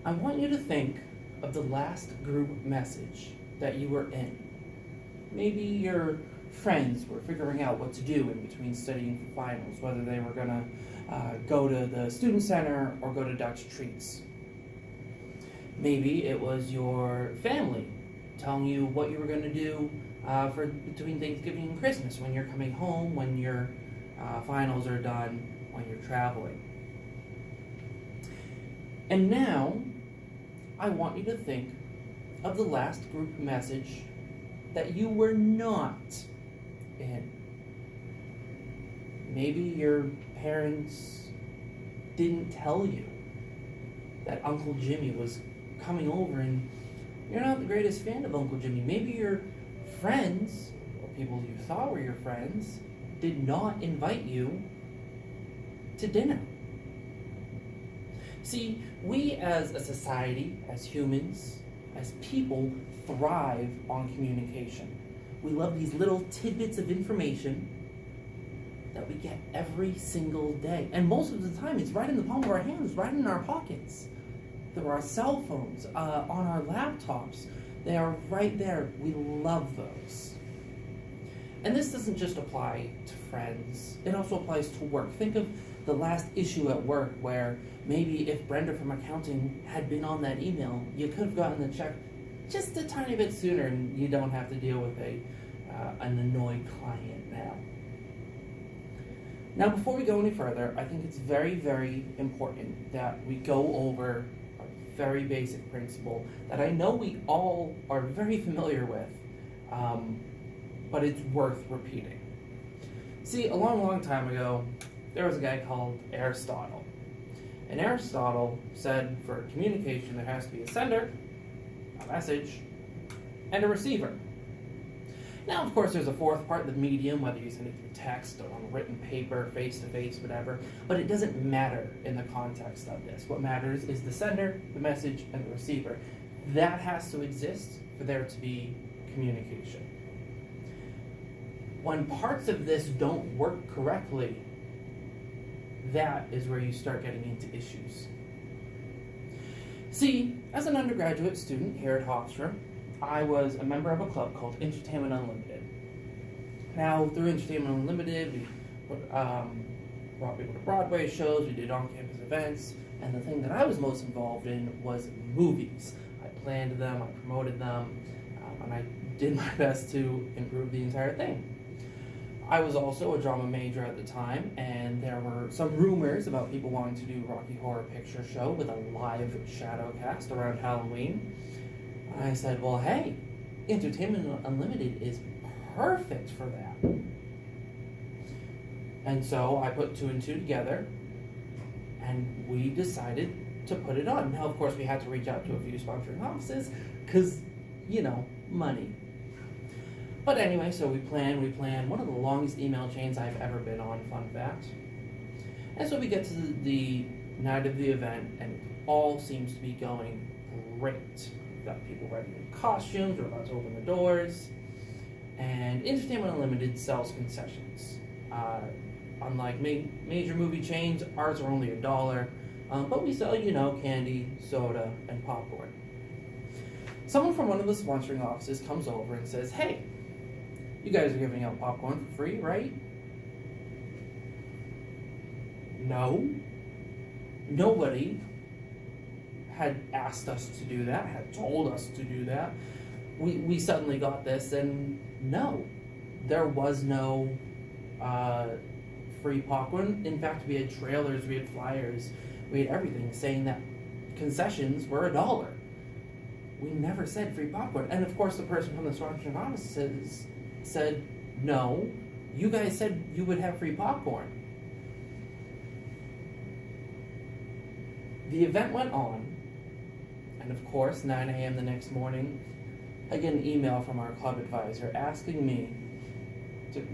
I want you to think of the last group message that you were in. Maybe your friends were figuring out what to do in between studying for finals, whether they were going to go to the student center or go to Dutch Treats. Maybe it was your family telling you what you were going to do for between Thanksgiving and Christmas, when you're coming home, when your finals are done, when you're traveling. And now, I want you to think of the last group message that you were not in. Maybe your parents didn't tell you that Uncle Jimmy was coming over and you're not the greatest fan of Uncle Jimmy. Maybe your friends, or people you thought were your friends, did not invite you to dinner. See, we as a society, as humans, as people, thrive on communication. We love these little tidbits of information that we get every single day. And most of the time, it's right in the palm of our hands, right in our pockets. Through our cell phones, on our laptops. They are right there. We love those. And this doesn't just apply to friends. It also applies to work. Think of the last issue at work where maybe if Brenda from accounting had been on that email, you could have gotten the check just a tiny bit sooner and you don't have to deal with an annoyed client now. Now, before we go any further, I think it's very, very important that we go over a very basic principle that I know we all are very familiar with, but it's worth repeating. See, a long, long time ago, there was a guy called Aristotle. And Aristotle said for communication there has to be a sender, a message, and a receiver. Now, of course, there's a fourth part, the medium, whether you send it through text or on written paper, face-to-face, whatever, but it doesn't matter in the context of this. What matters is the sender, the message, and the receiver. That has to exist for there to be communication. When parts of this don't work correctly, that is where you start getting into issues. See, as an undergraduate student here at Hofstra, I was a member of a club called Entertainment Unlimited. Now, through Entertainment Unlimited, we brought people to Broadway shows, we did on-campus events, and the thing that I was most involved in was movies. I planned them, I promoted them, and I did my best to improve the entire thing. I was also a drama major at the time, and there were some rumors about people wanting to do Rocky Horror Picture Show with a live shadow cast around Halloween. I said, well, hey, Entertainment Unlimited is perfect for that. And so I put two and two together, and we decided to put it on. Now, of course, we had to reach out to a few sponsoring offices, because, money. But anyway, so we planned. One of the longest email chains I've ever been on, fun fact. And so we get to the night of the event, and it all seems to be going great. We've got people ready in costumes, we're about to open the doors. And Entertainment Unlimited sells concessions. Unlike major movie chains, ours are only $1, but we sell, candy, soda, and popcorn. Someone from one of the sponsoring offices comes over and says, hey, you guys are giving out popcorn for free, right? No. Nobody had asked us to do that, had told us to do that. We suddenly got this, and no. There was no free popcorn. In fact, we had trailers, we had flyers, we had everything saying that concessions were $1. We never said free popcorn. And of course, the person from the sponsoring office said, no, you guys said you would have free popcorn. The event went on, and of course, 9 a.m. the next morning, I get an email from our club advisor asking me to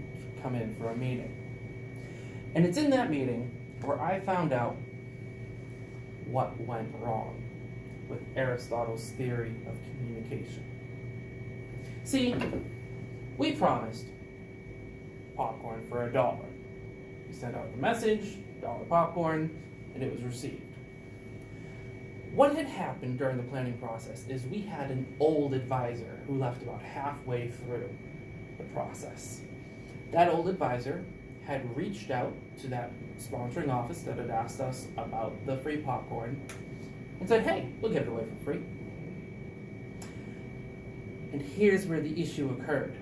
come in for a meeting. And it's in that meeting where I found out what went wrong with Aristotle's theory of communication. See, we promised popcorn for $1. We sent out the message, $1 popcorn, and it was received. What had happened during the planning process is we had an old advisor who left about halfway through the process. That old advisor had reached out to that sponsoring office that had asked us about the free popcorn and said, hey, we'll give it away for free. And here's where the issue occurred.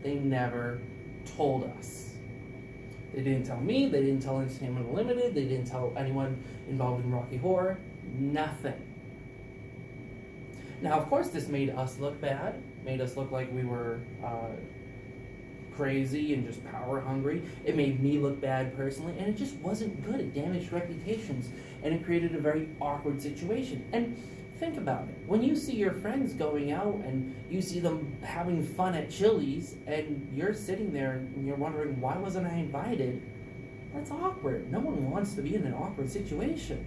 They never told us. They didn't tell me, they didn't tell Entertainment Unlimited, they didn't tell anyone involved in Rocky Horror, nothing. Now, of course, this made us look bad, made us look like we were crazy and just power hungry. It made me look bad personally, and it just wasn't good. It damaged reputations, and it created a very awkward situation. And think about it. When you see your friends going out and you see them having fun at Chili's and you're sitting there and you're wondering, why wasn't I invited? That's awkward. No one wants to be in an awkward situation.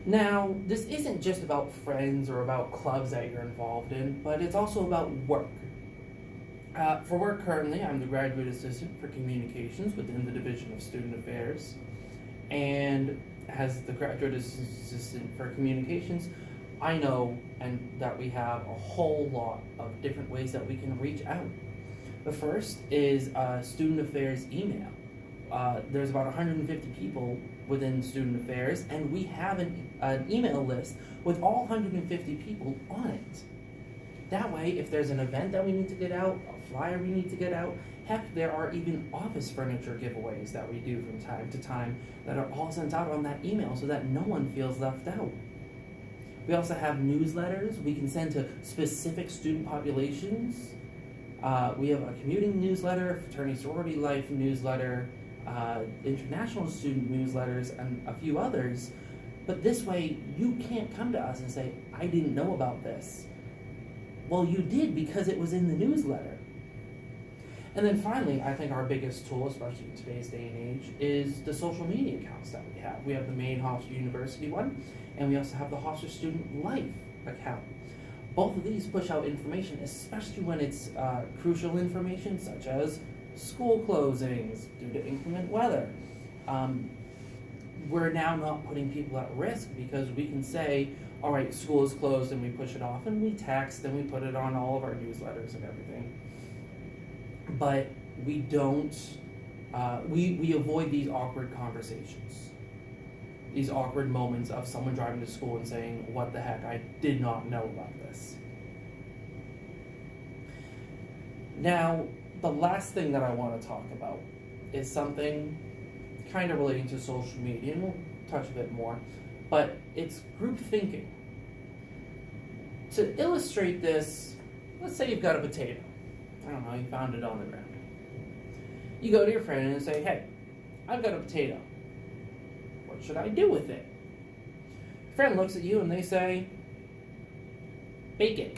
Now, this isn't just about friends or about clubs that you're involved in, but it's also about work. For work currently, I'm the graduate assistant for communications within the Division of Student Affairs. And as the graduate assistant for communications, I know that we have a whole lot of different ways that we can reach out. The first is student affairs email. There's about 150 people within student affairs, and we have an email list with all 150 people on it. That way, if there's an event that we need to get out, a flyer we need to get out, heck, there are even office furniture giveaways that we do from time to time that are all sent out on that email so that no one feels left out. We also have newsletters we can send to specific student populations. We have a commuting newsletter, fraternity sorority life newsletter, international student newsletters, and a few others. But this way, you can't come to us and say, I didn't know about this. Well, you did because it was in the newsletter. And then finally, I think our biggest tool, especially in today's day and age, is the social media accounts that we have. We have the main Hofstra University one, and we also have the Hofstra Student Life account. Both of these push out information, especially when it's crucial information, such as school closings due to inclement weather. We're now not putting people at risk because we can say, all right, school is closed, and we push it off, and we text, and we put it on all of our newsletters and everything. But we don't, we avoid these awkward conversations, these awkward moments of someone driving to school and saying, what the heck, I did not know about this. Now, the last thing that I want to talk about is something kind of relating to social media, and we'll touch a bit more, but it's group thinking. To illustrate this, let's say you've got a potato. I don't know, you found it on the ground. You go to your friend and say, hey, I've got a potato. What should I do with it? Your friend looks at you and they say, bake it.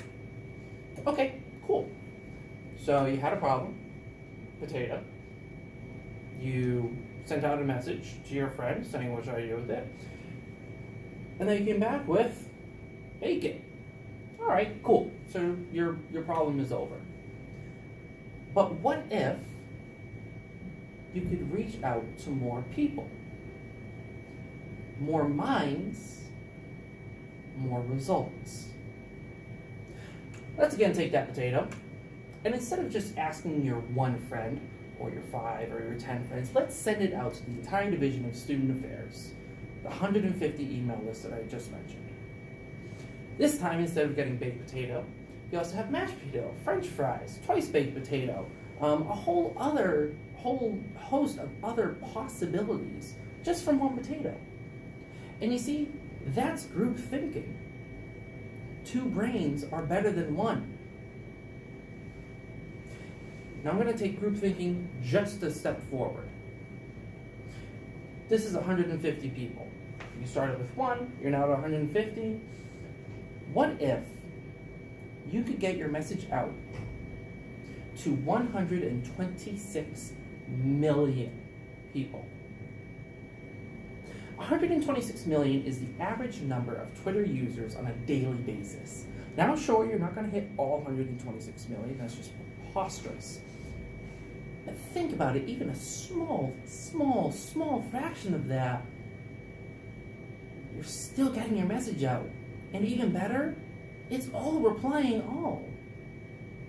Okay, cool. So you had a problem, potato. You sent out a message to your friend saying, what should I do with it? And then you came back with, bake it. All right, cool. So your problem is over. But what if you could reach out to more people? More minds, more results. Let's again take that potato, and instead of just asking your one friend, or your 5 or your 10 friends, let's send it out to the entire Division of Student Affairs, the 150 email list that I just mentioned. This time, instead of getting baked potato, you also have mashed potato, French fries, twice baked potato, a whole host of other possibilities just from one potato. And you see, that's group thinking. 2 brains are better than 1. Now I'm going to take group thinking just a step forward. This is 150 people. You started with 1, you're now at 150. What if you could get your message out to 126 million people? 126 million is the average number of Twitter users on a daily basis. Now, sure, you're not going to hit all 126 million. That's just preposterous. But think about it, even a small fraction of that you're still getting your message out. And even better, it's all replying all.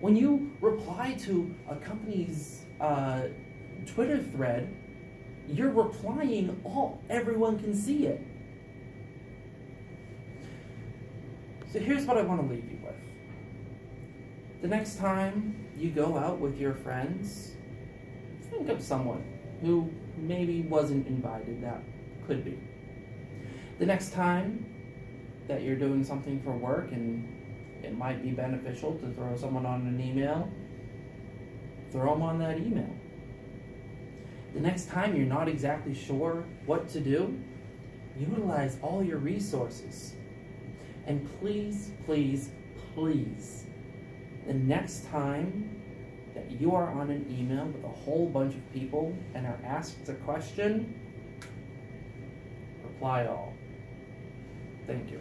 When you reply to a company's Twitter thread, you're replying all. Everyone can see it. So here's what I want to leave you with. The next time you go out with your friends, think of someone who maybe wasn't invited, that could be. The next time that you're doing something for work and it might be beneficial to throw someone on an email, throw them on that email. The next time you're not exactly sure what to do, utilize all your resources. And please, please, please, the next time that you are on an email with a whole bunch of people and are asked a question, reply all. Thank you.